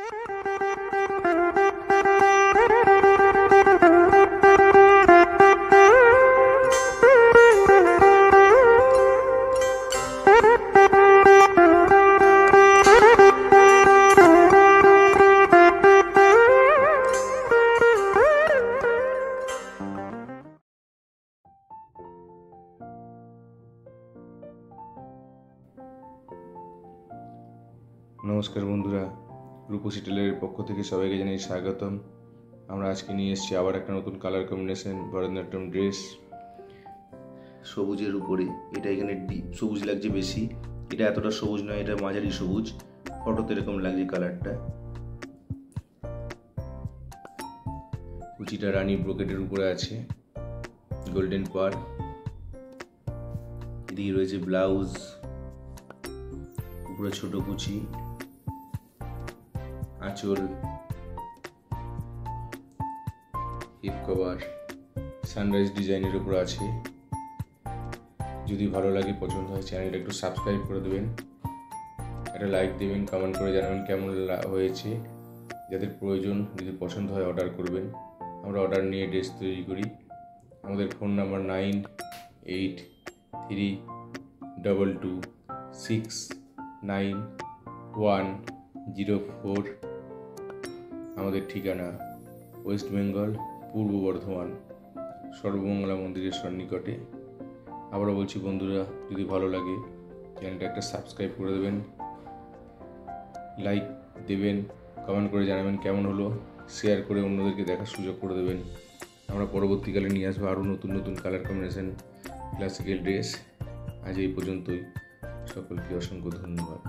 নমস্কার বন্ধুরা, রূপসী টেলারের পক্ষ থেকে সবাইকে জানাই স্বাগতম। আমরা আজকে নিয়ে এসেছি আবার একটা নতুন কালার কম্বিনেশন, ভরতনাট্যম ড্রেস সবুজের উপরে। এটা এখানে ডিপ সবুজ লাগছে বেশি, এটা এতটা সবুজ নয়, এটা মাঝারি সবুজ। ফটোতে এরকম লাগছে কালারটা। কুচিটা রানী ব্রোকেটের উপরে আছে, গোল্ডেন পার। এদিকে রয়েছে ব্লাউজ, উপরে ছোট কুচি, আঁচল, হিপ কভার সানরাইজ ডিজাইনের উপর আছে। যদি ভালো লাগে, পছন্দ হয়, চ্যানেলটা একটু সাবস্ক্রাইব করে দেবেন, একটা লাইক দেবেন, কমেন্ট করে জানাবেন কেমন হয়েছে। যাদের প্রয়োজন, যদি পছন্দ হয় অর্ডার করবেন। আমরা অর্ডার নিয়ে ড্রেস তৈরি করি। আমাদের ফোন নাম্বার 9832269104। আমাদের ঠিকানা ওয়েস্ট বেঙ্গল, পূর্ব বর্ধমান, সর্বমঙ্গলা মন্দিরের সন্নিকটে। আবারও বলছি বন্ধুরা, যদি ভালো লাগে চ্যানেলটা একটা সাবস্ক্রাইব করে দেবেন, লাইক দেবেন, কমেন্ট করে জানাবেন কেমন হলো, শেয়ার করে অন্যদেরকে দেখার সুযোগ করে দেবেন। আমরা পরবর্তীকালে নিয়ে আসবো আরও নতুন নতুন কালার কম্বিনেশন, ক্লাসিক্যাল ড্রেস। আজ এই পর্যন্তই। সকলকে অসংখ্য ধন্যবাদ।